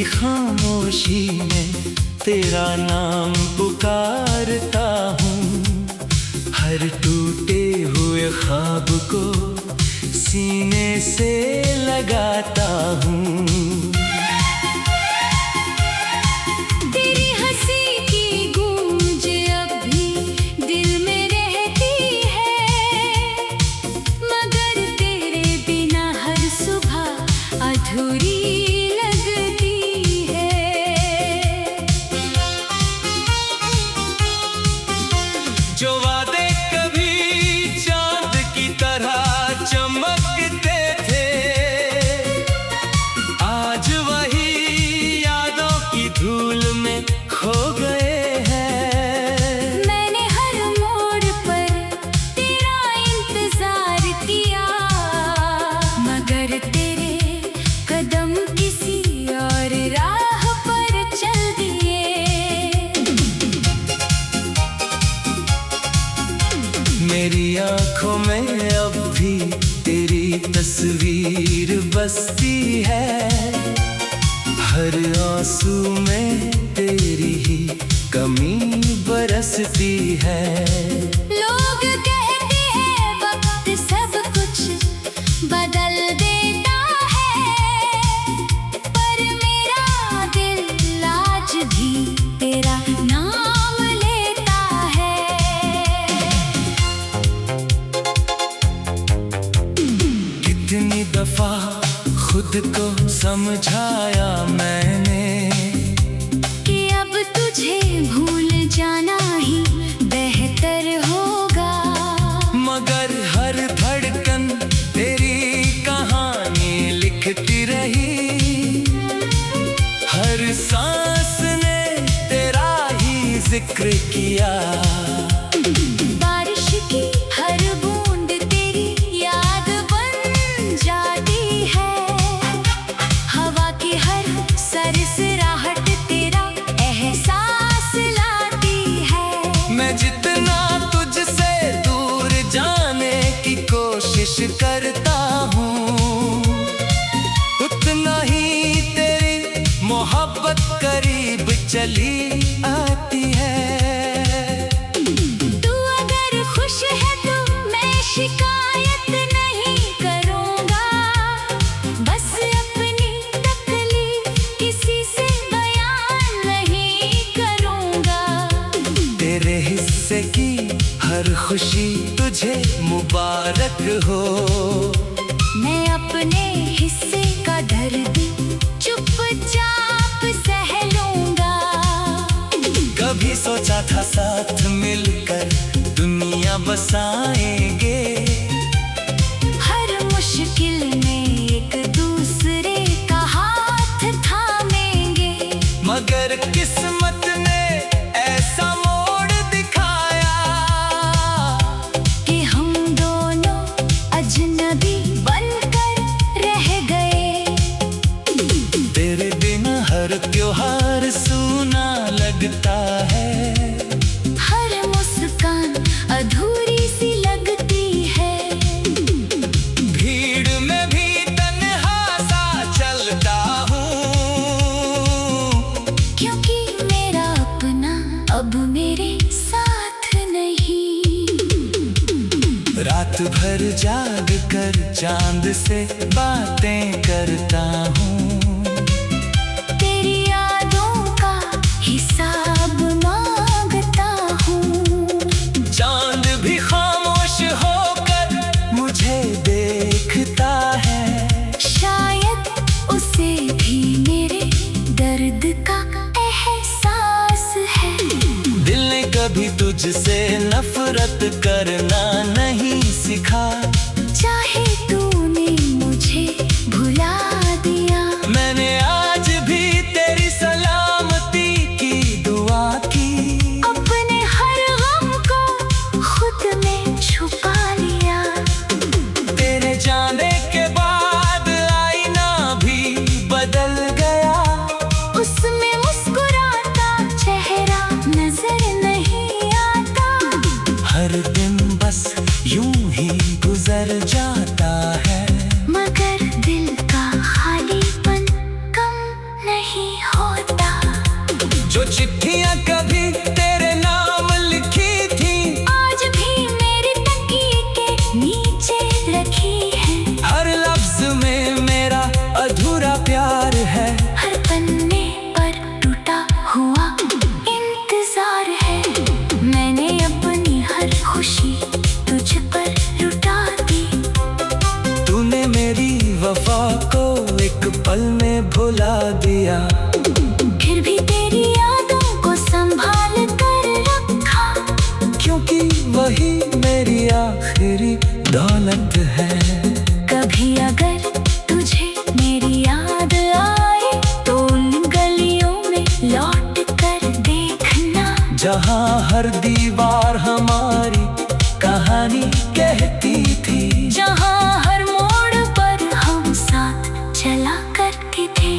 खामोशी में तेरा नाम पुकारता हूँ। हर टूटे हुए ख्वाब को सीने से लगाता हूँ। तेरी हंसी की गूंज अब भी दिल में रहती है, मगर तेरे बिना हर सुबह अधूरी जो वादे कभी चांद की तरह चमकते थे, आज वही यादों की धूल में खो गए हैं। मैंने हर मोड़ पर तेरा इंतजार किया, मगर तेरे कदम किसी और राह पर चल दिए। मेरी आँखों में अब भी तेरी तस्वीर बसती है, हर आंसू में तेरी ही कमी बरसती है। लोग कहते हैं वक्त सब कुछ बदल देता है, पर मेरा दिल आज भी तेरा नाम लेता है। कितनी दफा खुद को समझाया मैंने कि अब तुझे भूल जाना ही बेहतर होगा, मगर हर धड़कन तेरी कहानी लिखती रही। हर सांस ने तेरा ही जिक्र किया। बारिश की हर बूंद तेरी याद बन जाती है, हवा की हर सरसराहट तेरा एहसास लाती है। मैं जितना तुझसे दूर जाने की कोशिश करता हूँ, उतना ही तेरी मोहब्बत करीब चली आती है। तू अगर खुश है तो मैं शिकायत नहीं करूँगा, बस अपनी तकलीफ किसी से बयान नहीं करूँगा। तेरे हिस्से की हर खुशी तुझे मुबारक हो। मैं अपने हिस्से का दर्द चुपचाप सह लूँगा। कभी सोचा था साथ मिलकर दुनिया बसाएंगे, हर मुश्किल में एक दूसरे का हाथ थामेंगे, मगर किस्मत ने ऐसा मोड़ दिखाया कि हम दोनों अजनबी बनकर रह गए। तेरे बिना हर त्योहार सूना लगता है, हर मुस्कान अधूरी सी लगती है। भीड़ में भी तन्हा सा चलता हूँ, क्योंकि मेरा अपना अब मेरे साथ नहीं। रात भर जाग कर चांद से बातें करता हूँ। तेरी यादों का हिसाब मांगता हूँ। चांद भी खामोश होकर मुझे देखता है, शायद उसे भी मेरे दर्द का एहसास है। दिल ने कभी तुझसे नफरत करना नहीं सिखा, चाहे तूने मुझे भुला दिया, मैंने आज भी तेरी सलामती की दुआ की। अपने हर गम को खुद में छुपा लिया। तेरे जाने के बाद आईना भी बदल गया, उसमें मुस्कुराता चेहरा नजर नहीं आता। हर दिन बस यूं ही गुजर जाता दिया, फिर भी तेरी यादों को संभाल कर रखा, क्योंकि वही मेरी आखिरी दौलत है। कभी अगर तुझे मेरी याद आए तो उन गलियों में लौट कर देखना, जहाँ हर दीवार हमारी कहानी कहती थी, जहाँ हर मोड़ पर हम साथ चला करते थे।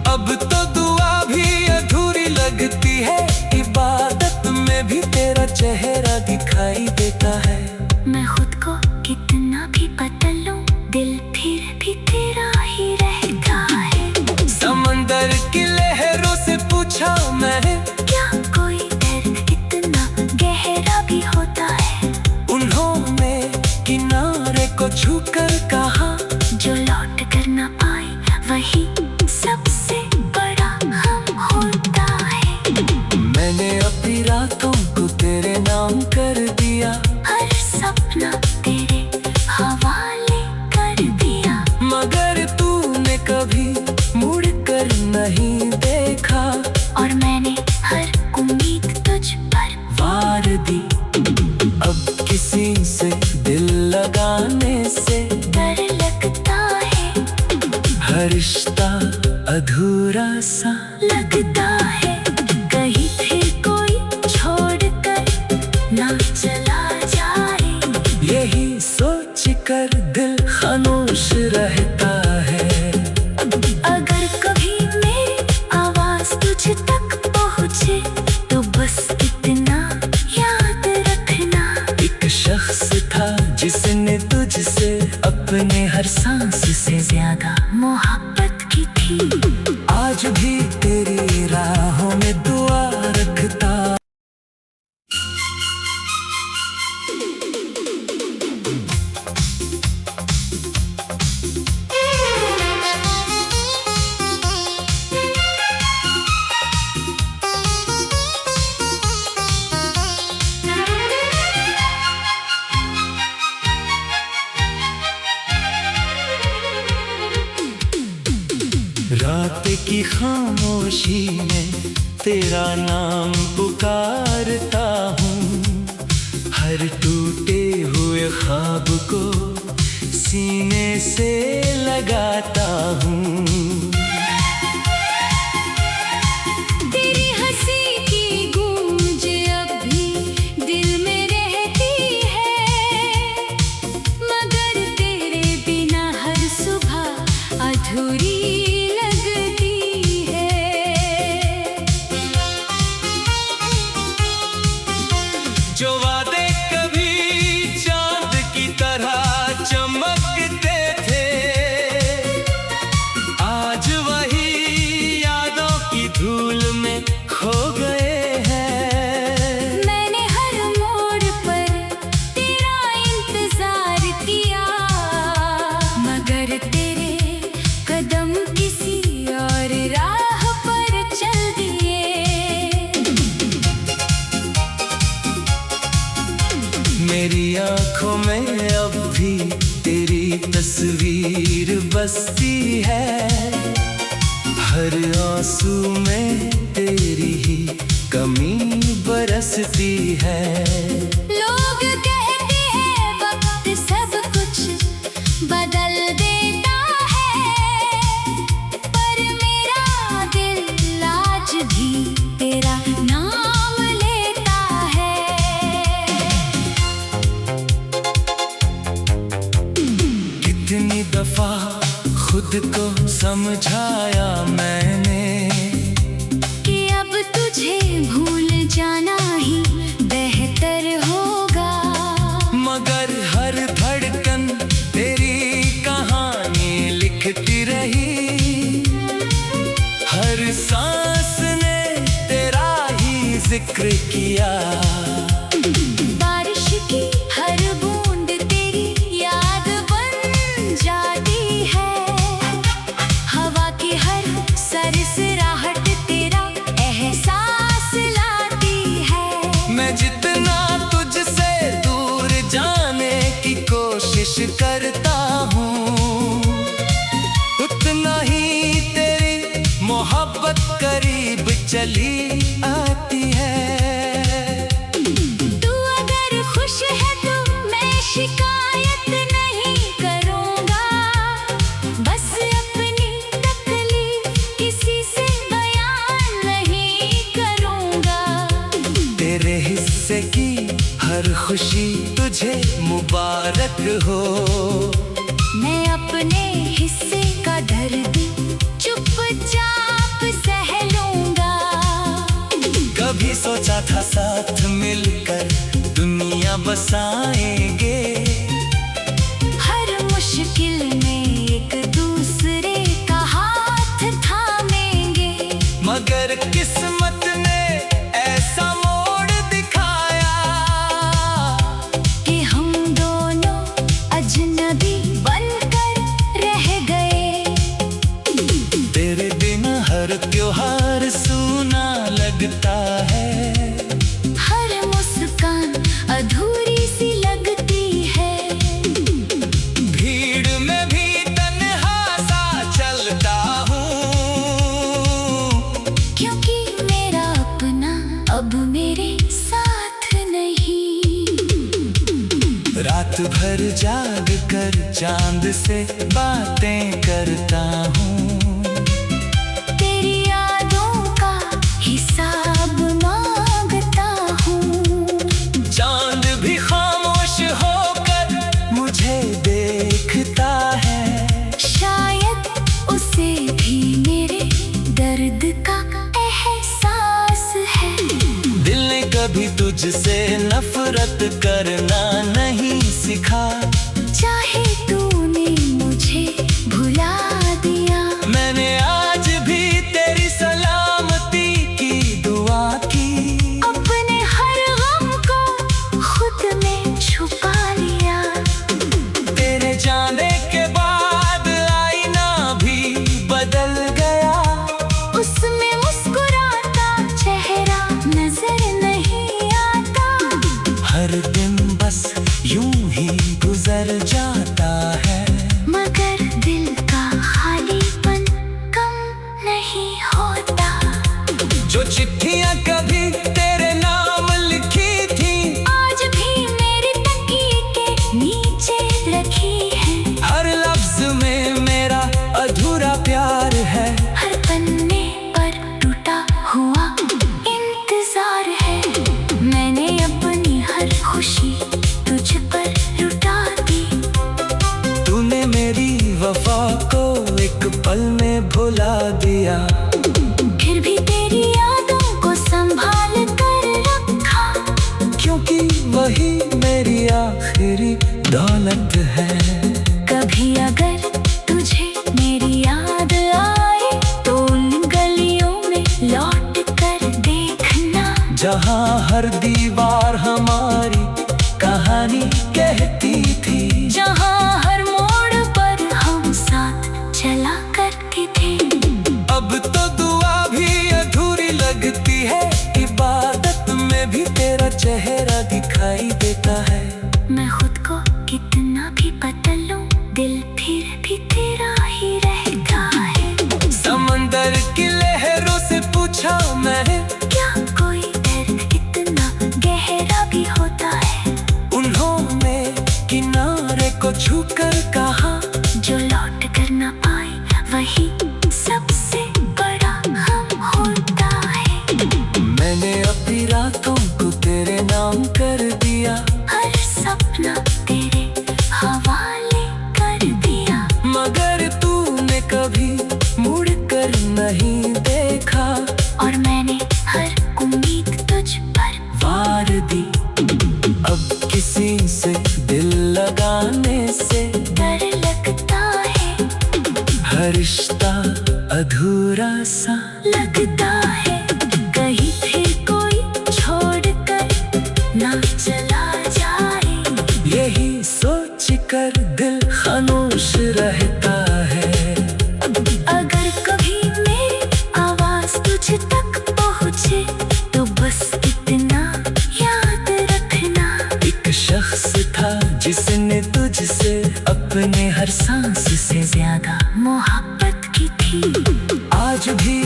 अब तो दुआ भी अधूरी लगती है, इबादत में भी तेरा चेहरा दिखाई देता है। मैं खुद को कितना भी बदल लूं, दिल फिर भी तेरा ही रहता है। समंदर की लहरों से पूछा मैंने, क्या कोई दर्द इतना गहरा भी होता है? उन्होंने किनारे को छूकर कहा, जो लौट कर ना पाए वही सबसे बड़ा हम होता है। मैंने अपनी रातों को तेरे नाम कर दिया, हर सपना तेरे हवाले कर दिया, मगर तूने कभी मुड़ कर नहीं देखा, और मैंने हर उम्मीद तुझ पर वार दी। अब किसी से दिल लगाने से डर लगता है, हर रिश्ता अधूरा सा लगता है। कहीं फिर कोई छोड़ कर ना चला जाए, यही सोच कर दिल खामोश रहता है। अगर कभी मेरी आवाज तुझ तक पहुँचे तो बस इतना याद रखना, एक शख्स था जिसने तुझसे अपने हर सांस से ज्यादा मोहब्बत की थी। आज भी तेरी राहों में दुआ रखता। रात की खामोशी में तेरा नाम पुकारता हूँ, हर टूटे हुए ख्वाब को सीने से लगाता हूँ। तेरी हंसी की गूंज अब भी दिल में रहती है, मगर तेरे बिना हर सुबह अधूरी लगती है। जो वादे कभी चांद की तरह चमकते थे, आज वही यादों की धूल में खो गए हैं। मैंने हर मोड़ पर तेरा इंतजार किया, मगर तेरे कदम किसी और राह पर चल दिए। मेरी आंखों में अब भी तेरी तस्वीर बसती है, हर आंसू में तेरी ही कमी बरसती है। लोग कहते हैं वक्त सब कुछ बदल देता है, पर मेरा दिल आज भी तेरा नाम लेता है। कितनी दफा खुद को समझाया मैंने कि अब तुझे भूल जाना ही बेहतर होगा, मगर हर धड़कन तेरी कहानी लिखती रही, हर सांस ने तेरा ही जिक्र किया। बारिश की हर बूंद तेरी याद बन जाती है, हवा की हर सरसराहट तेरा एहसास लाती है। मैं जितना तुझसे दूर जाने की कोशिश करता हूँ, उतना ही तेरी मोहब्बत चली आती है। तू अगर खुश है तो मैं शिकायत नहीं करूँगा, बस अपनी तकलीफ किसी से बयान नहीं करूँगा। तेरे हिस्से की हर खुशी तुझे मुबारक हो। मैं अपने हिस्से का दर्द चुपचाप सह लूँगा। कभी सोचा था साथ मिलकर दुनिया बसाएंगे, हर मुश्किल में एक दूसरे का हाथ थामेंगे। मगर किस्मत ने ऐसा मोड़ दिखाया कि हम दोनों अजनबी बनकर रह गए। तेरे बिना हर त्योहार सूना लगता है, हर मुस्कान अधूरी सी लगती है। भीड़ में भी तन्हा सा चलता हूँ, क्योंकि मेरा अपना अब मेरे साथ नहीं। रात भर जाग कर चांद से बातें करता हूँ। तेरी यादों का हिसाब मांगता हूँ। चांद भी खामोश होकर मुझे देखता है, शायद उसे भी मेरे दर्द का एहसास है। दिल ने कभी तुझसे नफरत करना नहीं सिखा। चाहे तूने मुझे भुला दिया, मैंने आज भी तेरी सलामती की दुआ की। अपने हर गम को खुद में छुपा लिया। तेरे जाने के बाद आईना भी बदल गया, उसमें मुस्कुराता चेहरा नजर नहीं आता। हर दिन बस यूं ही गुजर जाता है, मगर दिल का खालीपन कम नहीं होता। जो चिट्ठियां कभी तेरे नाम लिखी थी, आज भी मेरे तकिए के नीचे रखी है। हर लफ्ज में मेरा अधूरा प्यार है। हर पन्ने पर टूटा हुआ इंतजार है। मैंने अपनी हर खुशी तुझ पर लुटा दी। तूने मेरी वफा को एक पल में भुला दिया, फिर भी तेरी यादों को संभाल कर रखा। क्योंकि वही मेरी आखिरी दौलत है। कभी अगर तुझे मेरी याद आए तो उन गलियों में लौट कर देखना, जहाँ हर दीवार हमारी कहानी कहती थी, जहाँ हर मोड़ पर हम साथ चला करते थे। अब तो दुआ भी अधूरी लगती है, इबादत में भी तेरा चेहरा दिखाई देता है। मैं खुद को कितना भी बदल लूं, दिल फिर भी तेरा ही रहता है। समंदर की लहरों से पूछा मैंने, क्या कोई दर्द इतना गहरा भी होता है? उन्होंने किनारे को छूकर कहा, जो लौट कर ना पाए वही सबसे बड़ा गम होता है। मैंने अपनी रातों को तेरे नाम कर दिया, हर सपना तेरे हवाले कर दिया। मगर तूने कभी मुड़ कर नहीं देखा, और मैंने हर उम्मीद तुझ पर वार दी। अब किसी से दिल लगाने से डर लगता है, हर रिश्ता अधूरा सा लगता है। कहीं फिर कोई छोड़ कर ना चला जाए, यही सोच कर दिल खामोश रहता है। अगर कभी मेरी आवाज तुझ तक पहुँचे तो बस इतना याद रखना, एक शख्स था जिसने तुझसे अपने हर सांस से ज्यादा मोहब्बत की थी। आज भी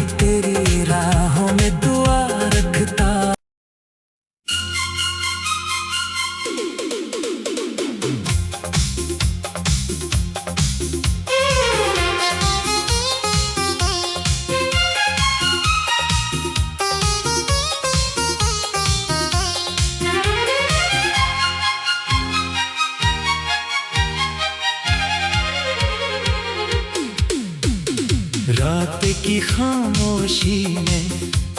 खामोशी में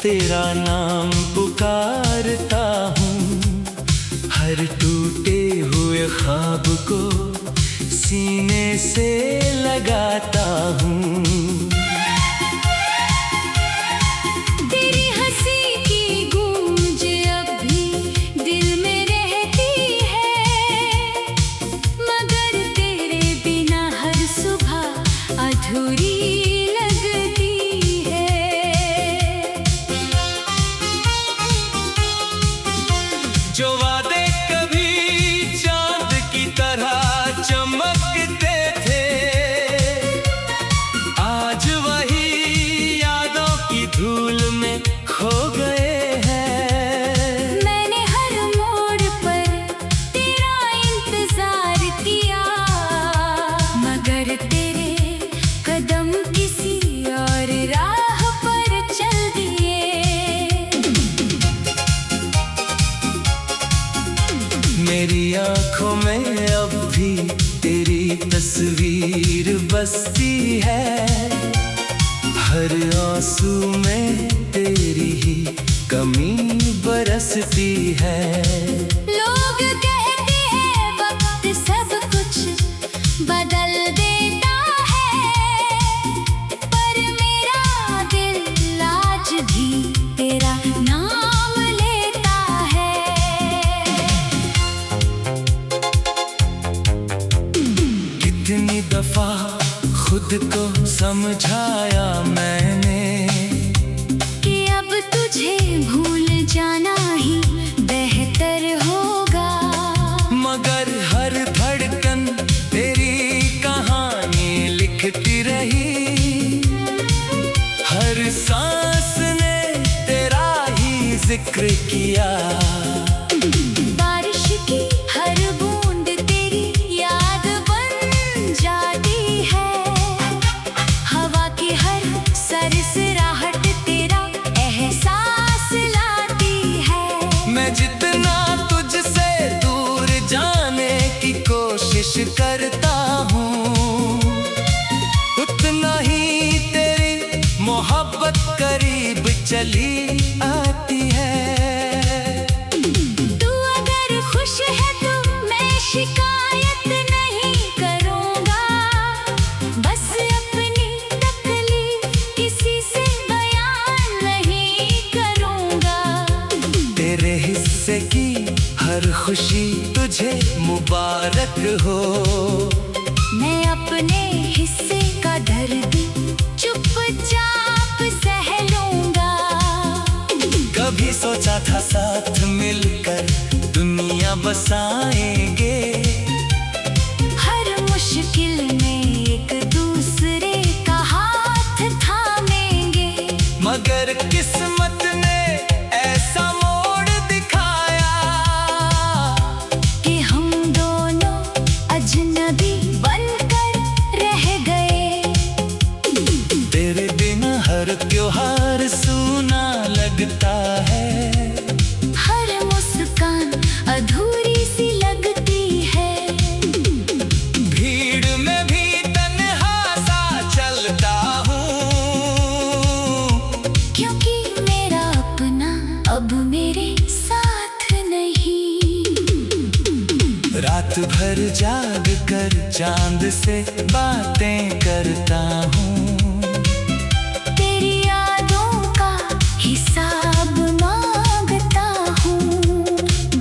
तेरा नाम पुकारता हूँ। हर टूटे हुए ख्वाब को सीने से लगाता हूँ। तेरी हंसी की गूंज अब भी दिल में रहती है, मगर तेरे बिना हर सुबह अधूरी लगती है। जो वादे कभी चांद की तरह चमकते थे, आज वही यादों की धूल में खो गए हैं। मैंने हर मोड़ पर तेरा इंतजार किया, मगर तेरे कदम किसी और राह पर चल दिए। मेरी आंखों में अब भी तेरी तस्वीर बसती है। हर आंसू में तेरी ही कमी बरसती है। लोग कहते हैं वक्त सब कुछ बदल देता है, पर मेरा दिल आज भी तेरा नाम लेता है। कितनी दफा खुद को समझाया मैंने कि अब तुझे भूल जाना ही बेहतर होगा, मगर हर धड़कन तेरी कहानी लिखती रही। हर सांस ने तेरा ही जिक्र किया। बारिश की हर बूंद तेरी याद बन जाती है, हवा की हर सरसराहट तेरा एहसास लाती है। मैं जितना तुझसे दूर जाने की कोशिश करता हूँ, उतना ही तेरी मोहब्बत करीब चली आती है। तू अगर खुश है तो मैं शिकायत नहीं करूँगा, बस अपनी तकलीफ किसी से बयान नहीं करूँगा। तेरे हिस्से की हर खुशी तुझे मुबारक हो। मैं अपने हिस्से का दर्द चुपचाप सह लूँगा। कभी सोचा था साथ मिलकर दुनिया बसाएंगे, हर मुश्किल में एक दूसरे का हाथ थामेंगे, मगर किस्मत ने ऐसा मोड़ दिखाया कि हम दोनों अजनबी बनकर रह गए। तेरे बिना हर त्योहार सूना लगता है। हर मुस्कान अधूरी सी लगती है, भीड़ में भी तन्हा सा चलता हूँ, क्योंकि मेरा अपना अब मेरे साथ नहीं। रात भर जाग कर चांद से बातें करता हूँ। तेरी यादों का हिसाब मांगता हूँ।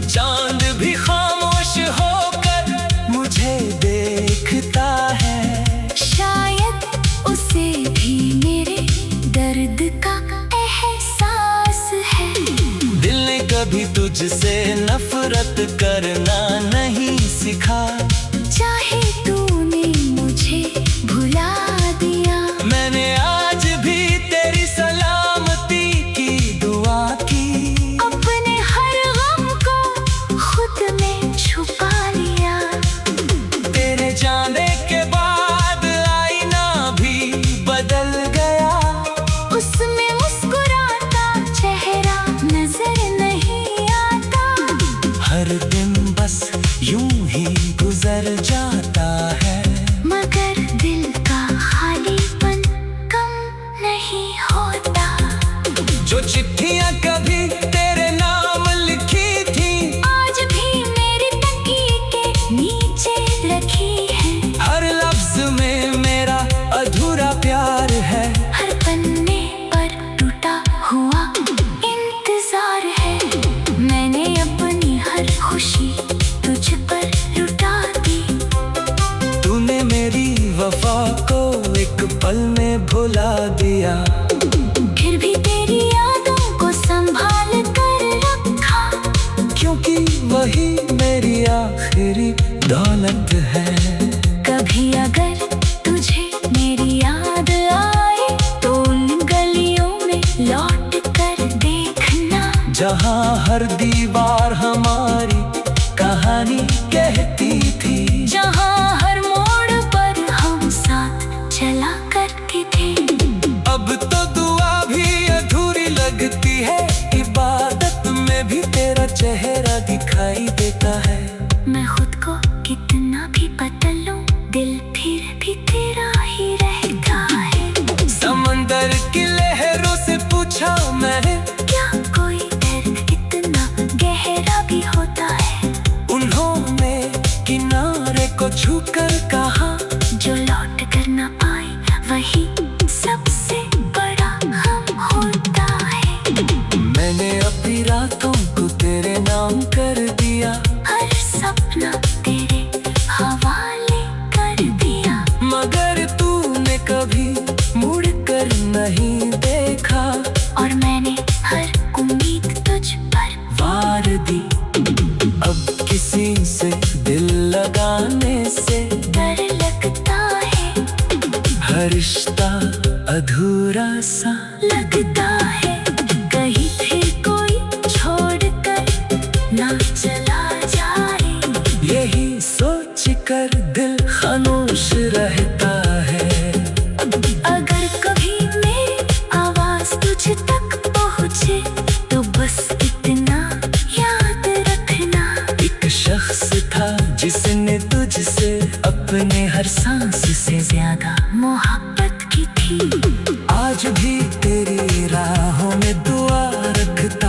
चांद भी खामोश होकर मुझे देखता है। शायद उसे भी मेरे दर्द का एहसास है। दिल ने कभी तुझसे नफरत करना नहीं सिखा, चाहे तूने मुझे भुला दिया, मैंने आज भी तेरी सलामती की दुआ की। अपने हर गम को खुद में छुपा लिया। तेरे जाने के बाद आईना भी बदल गया, उसमें मुस्कुराता चेहरा नजर नहीं आता। हर दिन बस यूं ही खुशी तुझ पर लुटा दी। तूने मेरी वफा को एक पल में भुला दिया। फिर भी तेरी यादों को संभाल कर रखा, क्योंकि वही मेरी आखिरी दौलत है। कभी अगर तुझे मेरी याद आए तो उन गलियों में लौट कर देखना, जहाँ हर दीवार हमारी कहानी कहती थी, जहाँ हर मोड़ पर हम साथ चला करते थे। अब तो दुआ भी अधूरी लगती है, इबादत में भी तेरा चेहरा दिखाई देता है। मैं खुद को कितना भी बदल लूं, दिल फिर भी तेरा ही रहता है। समंदर की लहरों से पूछा मैंने, क्या कोई दर्द इतना गहरा भी होता है? उन्होंने किनारे को छूकर कहा, जो लौट कर ना पाए वही सबसे बड़ा गम होता है। मैंने अपनी रातों को तेरे नाम कर दिया, हर सपना तेरे हवाले कर दिया, मगर तूने कभी मुड़ कर नहीं देखा, और मैंने हर उम्मीद तुझ पर वार दी। अब किसी से दिल लगाने से डर लगता है, हर रिश्ता अधूरा सा लगता है। कहीं फिर कोई छोड़ कर ना चला जाए, यही सोच कर दिल खामोश रहता है। अगर कभी मेरी आवाज तुझ तक पहुँचे तो बस इतना याद रखना, एक शख्स था जिसने तुझसे अपने हर सांस से ज्यादा मोहब्बत की थी। आज भी तेरी राहों में दुआ रखता।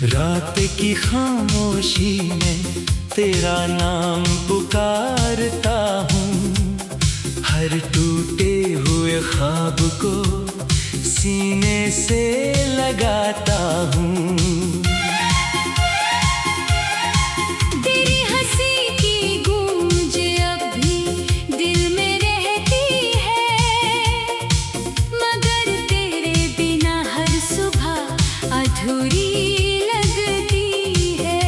रात की खामोशी में तेरा नाम पुकारता हूँ, हर टूटे हुए ख्वाब को सीने से लगाता हूँ। तेरी हंसी की गूंज अब भी दिल में रहती है, मगर तेरे बिना हर सुबह अधूरी लगती है।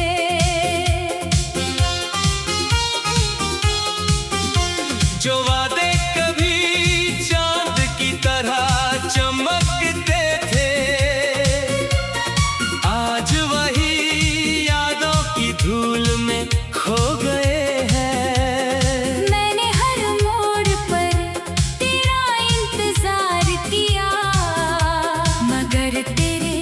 जो वादे कभी चांद की तरह चमकते थे, आज वही यादों की धूल में खो गए हैं। मैंने हर मोड़ पर तेरा इंतजार किया, मगर तेरे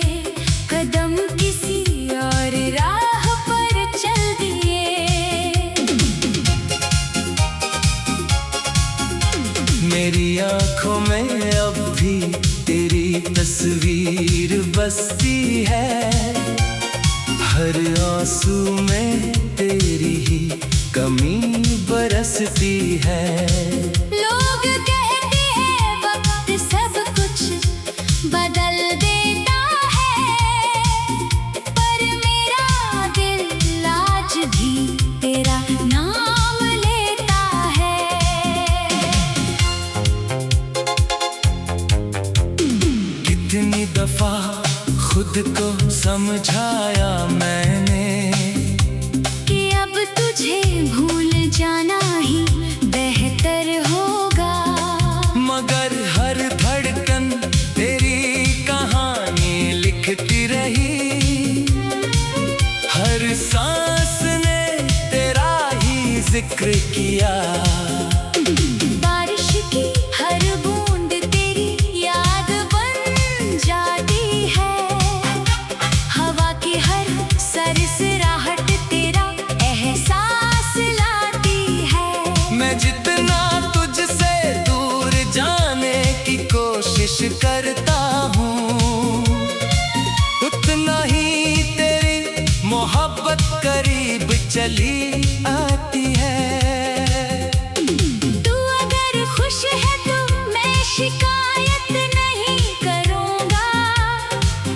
कदम किसी और राह पर चल दिए। मेरी आंखों में अब भी तेरी तस्वीर बसती है, हर आंसू में तेरी ही कमी बरसती है। लोग कहते हैं वक्त सब कुछ बदल देता है, पर मेरा दिल आज भी तेरा नाम लेता है। कितनी दफा खुद को समझाया मैंने कि अब तुझे भूल जाना ही बेहतर होगा, मगर हर धड़कन तेरी कहानी लिखती रही, हर सांस ने तेरा ही जिक्र किया। बारिश की हर बूंद तेरी याद बन जाती है, हवा की हर सरसराहट तेरा एहसास लाती है। मैं जितना तुझसे दूर करता हूँ, उतना ही तेरी मोहब्बत करीब चली आती है। तू अगर खुश है तो मैं शिकायत नहीं करूँगा,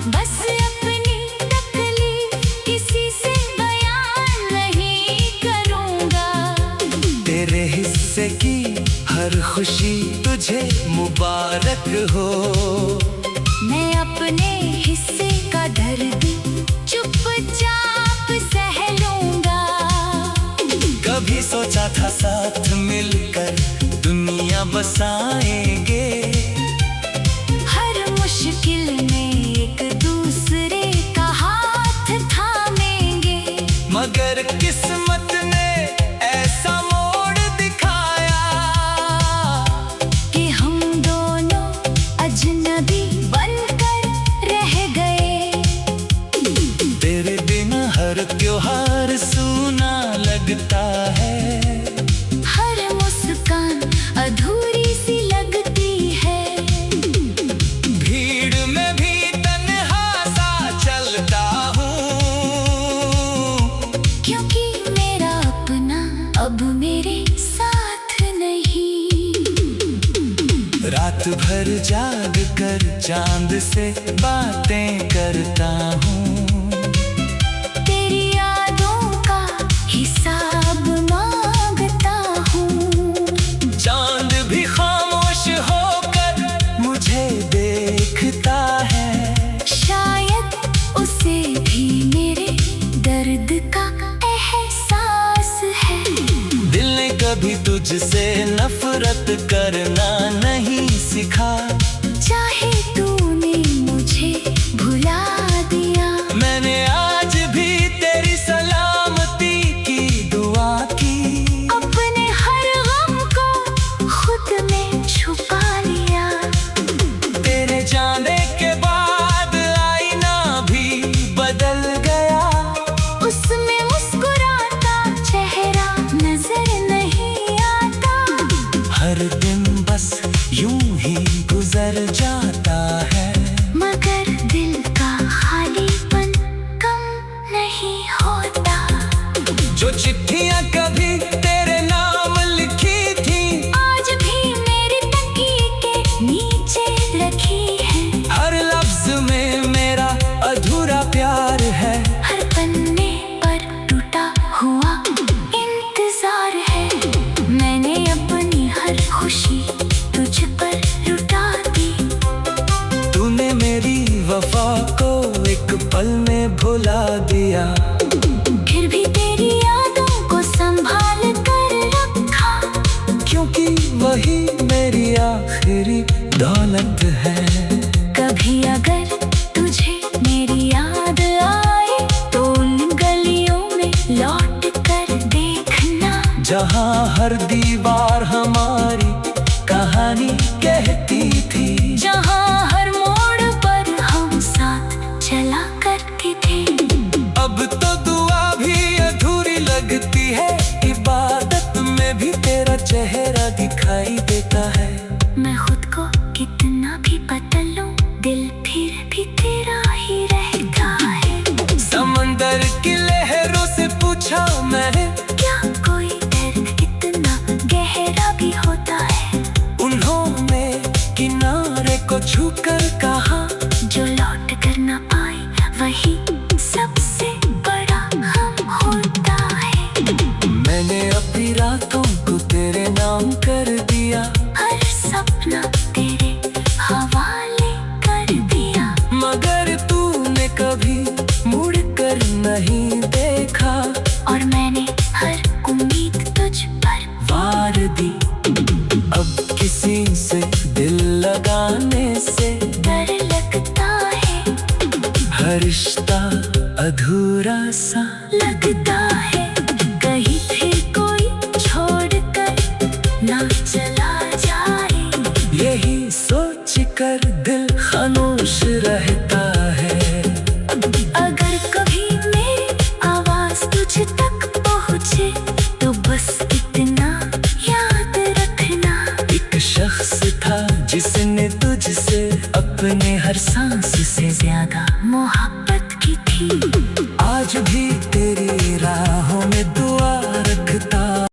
बस अपनी तकलीफ किसी से बयान नहीं करूँगा। तेरे हिस्से की हर खुशी तुझे मुबारक हो। मैं अपने हिस्से का दर्द चुपचाप सह लूँगा। कभी सोचा था साथ मिलकर दुनिया बसाएंगे, हर मुश्किल में एक दूसरे का हाथ थामेंगे। मगर किस्मत ने ऐसा मोड़ दिखाया कि हम दोनों अजनबी बनकर रह गए। तेरे बिना हर त्योहार सूना लगता है, हर मुस्कान अधूरी सी लगती है। भीड़ में भी तन्हा सा चलता हूँ, क्योंकि मेरा अपना अब मेरे साथ नहीं। रात भर जाग कर चांद से बातें करता हूँ, तेरी यादों का हिसाब मांगता हूँ। चांद भी खामोश होकर मुझे देखता है, शायद उसे भी मेरे दर्द का एहसास है। दिल ने कभी तुझसे नफरत करना नहीं सिखा, चाहे तूने मुझे भुला दिया। मैंने आज भी तेरी सलामती की दुआ की, अपने हर गम को खुद में छुपा लिया। तेरे जाने के बाद आईना भी बदल गया, उसमें मुस्कुराता चेहरा नजर नहीं आता। हर दिन बस यूं ही गुजर जाता है, मगर दिल का खालीपन कम नहीं होता। जो चिट्ठियां कभी तेरे नाम लिखी थी, आज भी मेरे तकिए के नीचे रखी है। हर लफ्ज में मेरा अधूरा प्यार है, हर पन्ने पर टूटा हुआ इंतजार है। मैंने अपनी हर खुशी तुझ पर लुटा दी। तूने मेरी वफा को एक पल में भुला दिया, फिर भी तेरी यादों को संभाल कर रखा। क्योंकि वही मेरी आखिरी दौलत है। कभी अगर तुझे मेरी याद आए तो उन गलियों में लौट कर देखना, जहाँ हर दीवार हमारी कहानी कहती थी, जहाँ हर मोड़ पर हम साथ चला करते थे। अब तो दुआ भी अधूरी लगती है, इबादत में भी तेरा चेहरा दिखाई देता है। मैं खुद को कितना भी बदल लूं, दिल फिर भी तेरा ही रहता है। समंदर की लहरों से पूछा मैंने, क्या कोई दर्द इतना गहरा भी होता है? उन्होंने किनारे को छूकर कहा, जो लौट कर ना पाए वही सबसे बड़ा हम होता है। मैंने अपनी रातों को तेरे नाम कर दिया, हर सपना तेरे हवाले कर दिया। मगर तूने कभी मुड़ कर नहीं देखा, और मैंने हर उम्मीद तुझ पर वार दी। अब किसी से दिल लगाने से डर लगता है, हर रिश्ता अधूरा सा लगता है। कहीं फिर कोई छोड़ कर ना चला जाए, यही सोच कर दिल खामोश रहता है। अगर कभी मेरी आवाज तुझ तक पहुँचे तो बस इतना याद रखना, एक शख्स था जिसने तुझसे सांस से ज्यादा।